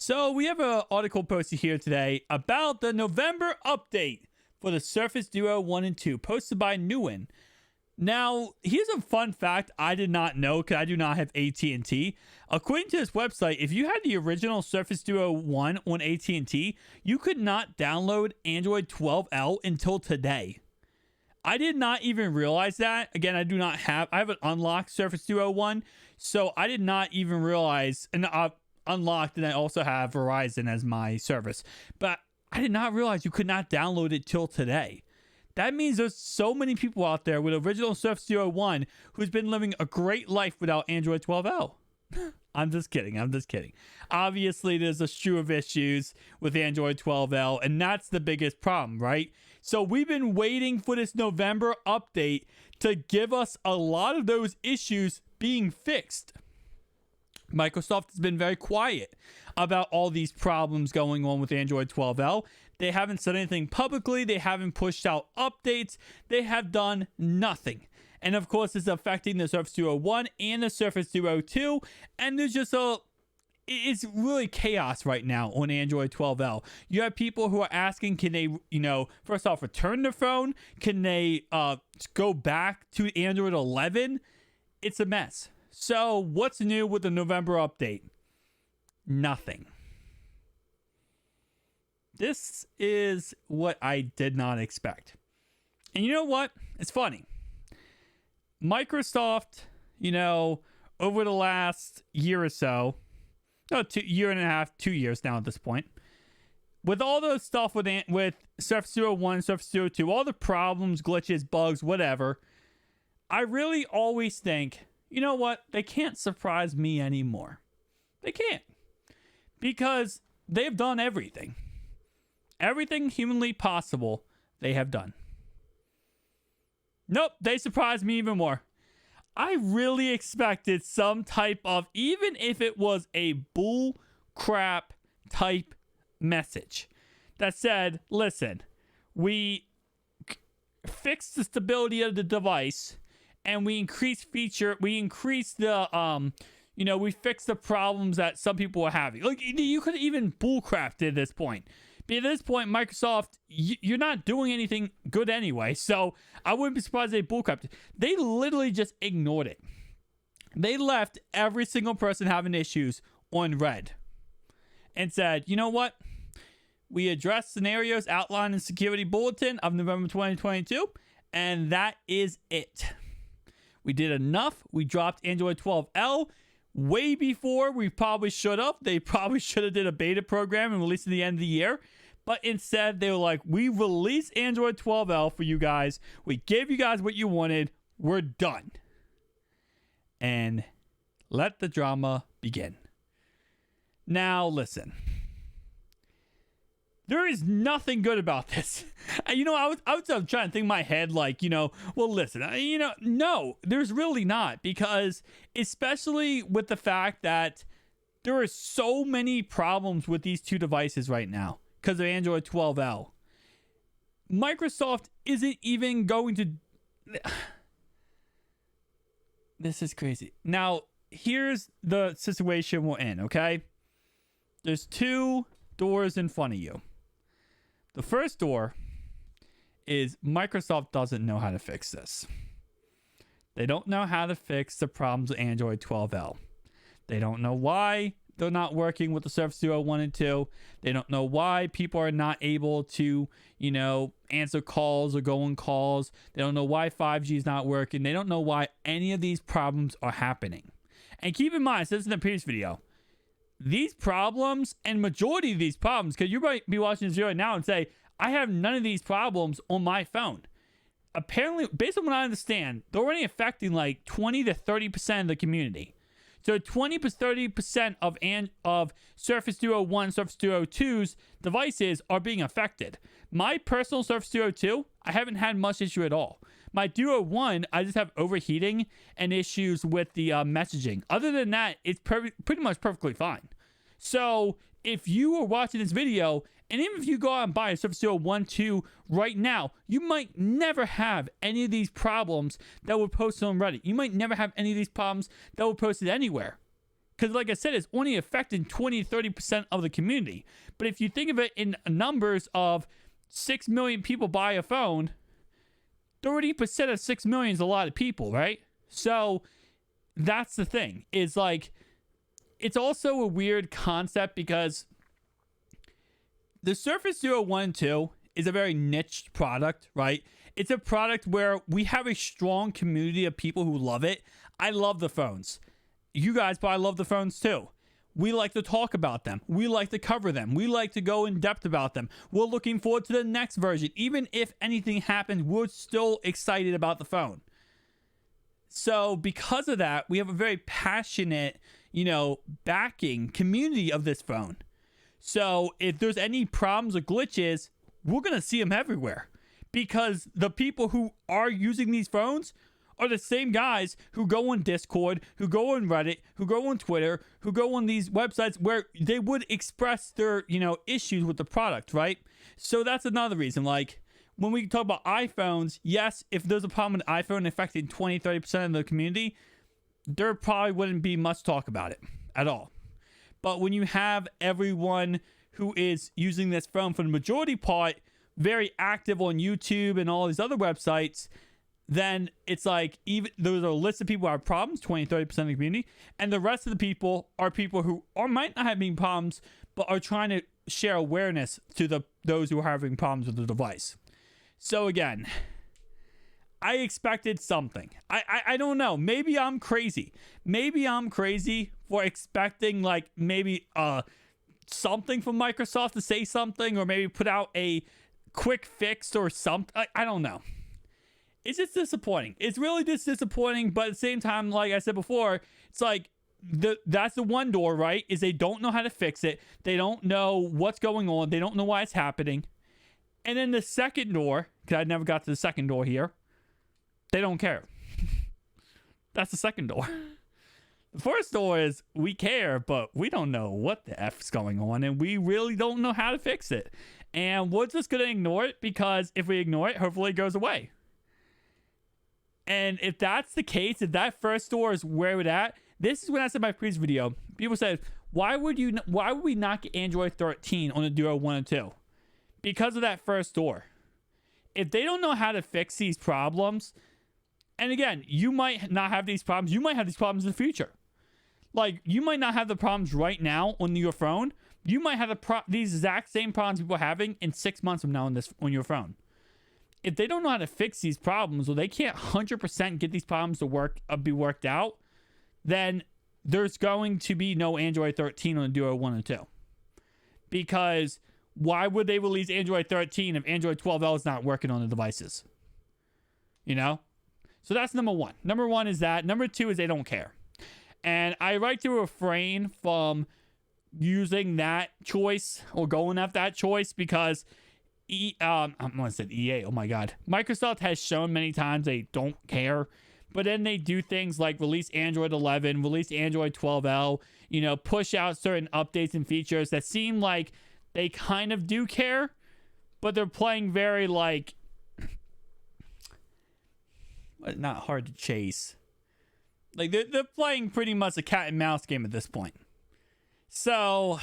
So we have an article posted here today about the November update for the Surface Duo 1 and 2, posted by Nguyen. Now, here's a fun fact I did not know because I do not have AT&T. According to this website, if you had the original Surface Duo 1 on AT&T, you could not download Android 12L until today. I did not even realize that. Again, I have an unlocked Surface Duo 1, so I did not even realize, and unlocked, and I also have Verizon as my service. But I did not realize you could not download it till today. That means there's so many people out there with original Surface Duo 1 who's been living a great life without Android 12L. I'm just kidding. Obviously, there's a slew of issues with Android 12L, and that's the biggest problem, right? So we've been waiting for this November update to give us a lot of those issues being fixed. Microsoft has been very quiet about all these problems going on with Android 12L. They haven't said anything publicly. They haven't pushed out updates. They have done nothing. And of course, it's affecting the Surface Duo 1 and the Surface Duo 2. And there's just it's really chaos right now on Android 12L. You have people who are asking, can they, first off, return the phone? Can they go back to Android 11? It's a mess. So what's new with the November update? Nothing. This is what I did not expect. And you know what? It's funny. Microsoft, over the last year or so, year and a half, 2 years now at this point, with all the stuff with Surface Duo 1, Surface Duo 2, all the problems, glitches, bugs, whatever, I really always think, you know what? They can't surprise me anymore. They can't. Because they've done everything. Everything humanly possible, they have done. Nope, they surprised me even more. I really expected some type of, even if it was a bull crap type message that said, listen, we fixed the stability of the device and we increased the, we fixed the problems that some people were having. Like, you could even bullcrapped at this point. But at this point, Microsoft, you're not doing anything good anyway, so I wouldn't be surprised if they bullcrapped. They literally just ignored it. They left every single person having issues on red and said, you know what? We addressed scenarios outlined in Security Bulletin of November 2022, and that is it. We did enough. We dropped Android 12L way before we probably should have. They probably should have did a beta program and released it at the end of the year. But instead, they were like, we released Android 12L for you guys. We gave you guys what you wanted. We're done. And let the drama begin. Now, listen. There is nothing good about this. I was trying to think in my head, well, listen, no, there's really not. Because especially with the fact that there are so many problems with these two devices right now because of Android 12L. Microsoft isn't even going to... This is crazy. Now, here's the situation we're in, okay? There's two doors in front of you. The first door is Microsoft doesn't know how to fix this. They don't know how to fix the problems with Android 12L. They don't know why they're not working with the Surface Duo 1 and 2. They don't know why people are not able to, answer calls or go on calls. They don't know why 5G is not working. They don't know why any of these problems are happening. And keep in mind, this is in the previous video, these problems and majority of these problems, because you might be watching this video right now and say, I have none of these problems on my phone. Apparently, based on what I understand, they're only affecting like 20 to 30% of the community. So 20 to 30% of Surface Duo 1, Surface Duo 2's devices are being affected. My personal Surface Duo 2, I haven't had much issue at all. My Duo 1, I just have overheating and issues with the messaging. Other than that, it's pretty much perfectly fine. So if you are watching this video, and even if you go out and buy a Surface Duo 1, 2 right now, you might never have any of these problems that were posted on Reddit. You might never have any of these problems that were posted anywhere. Because like I said, it's only affecting 20 to 30% of the community. But if you think of it in numbers of 6 million people buy a phone, 30% of 6 million is a lot of people, right? So that's the thing. Is like, it's also a weird concept because the Surface Duo 1 and 2 is a very niche product, right? It's a product where we have a strong community of people who love it. I love the phones. You guys probably love the phones too. We like to talk about them. We like to cover them. We like to go in depth about them. We're looking forward to the next version. Even if anything happens, we're still excited about the phone. So because of that, we have a very passionate, backing community of this phone. So if there's any problems or glitches, we're going to see them everywhere. Because the people who are using these phones are the same guys who go on Discord, who go on Reddit, who go on Twitter, who go on these websites where they would express their, issues with the product, right? So that's another reason. Like, when we talk about iPhones, yes, if there's a problem with iPhone affecting 20, 30% of the community, there probably wouldn't be much talk about it at all. But when you have everyone who is using this phone for the majority part very active on YouTube and all these other websites, then it's like, even there's a list of people who have problems, 20, 30% of the community, and the rest of the people are people who might not have any problems, but are trying to share awareness to those who are having problems with the device. So again, I expected something. I don't know. Maybe I'm crazy. Maybe I'm crazy for expecting like maybe something from Microsoft to say something, or maybe put out a quick fix or something. I don't know. It's just disappointing. It's really just disappointing, but at the same time, like I said before, it's like that's the one door, right? Is they don't know how to fix it. They don't know what's going on. They don't know why it's happening. And then the second door, because I never got to the second door here, they don't care. That's the second door. The first door is we care, but we don't know what the F's going on, and we really don't know how to fix it. And we're just going to ignore it, because if we ignore it, hopefully it goes away. And if that's the case, if that first door is where we're at, this is when I said in my previous video, people said, why would we not get Android 13 on the Duo 1 and 2? Because of that first door. If they don't know how to fix these problems, and again, you might not have these problems. You might have these problems in the future. Like, you might not have the problems right now on your phone. You might have these exact same problems people are having in 6 months from now on your phone. If they don't know how to fix these problems, or they can't 100% get these problems to be worked out, then there's going to be no Android 13 on the Duo 1 and 2. Because why would they release Android 13 if Android 12L is not working on the devices? So that's number one. Number one is that. Number two is they don't care. And I like to refrain from using that choice or going after that choice, because I'm going to say EA. Oh my God. Microsoft has shown many times they don't care, but then they do things like release Android 11, release Android 12L, push out certain updates and features that seem like they kind of do care, but they're playing very like, not hard to chase. Like they're playing pretty much a cat and mouse game at this point. So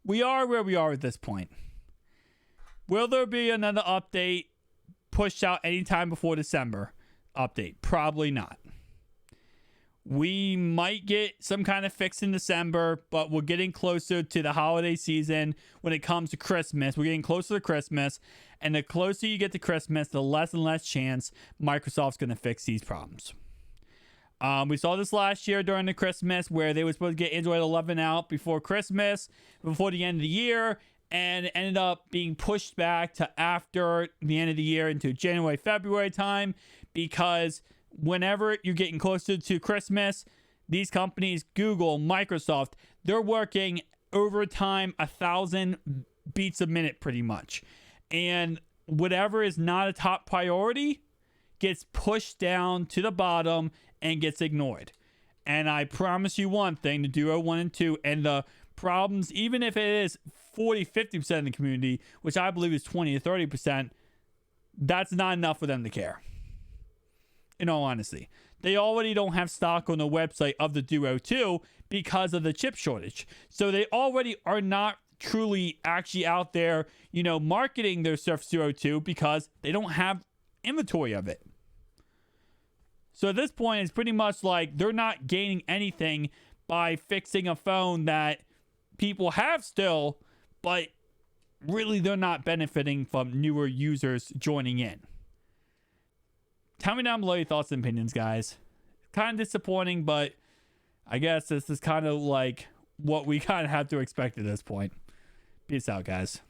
we are where we are at this point. Will there be another update pushed out anytime before December update? Probably not. We might get some kind of fix in December, but we're getting closer to the holiday season when it comes to Christmas. We're getting closer to Christmas, and the closer you get to Christmas, the less and less chance Microsoft's going to fix these problems. We saw this last year during the Christmas, where they were supposed to get Android 11 out before Christmas, before the end of the year, and it ended up being pushed back to after the end of the year into January, February time, because whenever you're getting closer to Christmas, these companies, Google, Microsoft, they're working overtime, 1,000 beats a minute pretty much. And whatever is not a top priority gets pushed down to the bottom and gets ignored. And I promise you one thing, the Duo 1 and 2 and the problems, even if it is 40-50% of the community, which I believe is 20 to 30%, that's not enough for them to care. In all honesty, they already don't have stock on the website of the Duo 2 because of the chip shortage. So they already are not truly actually out there, marketing their Surface Duo 2 because they don't have inventory of it. So at this point, it's pretty much like they're not gaining anything by fixing a phone that people have still, but really they're not benefiting from newer users joining in. Tell me down below your thoughts and opinions, guys. Kind of disappointing, but I guess this is kind of like what we kind of have to expect at this point. Peace out, guys.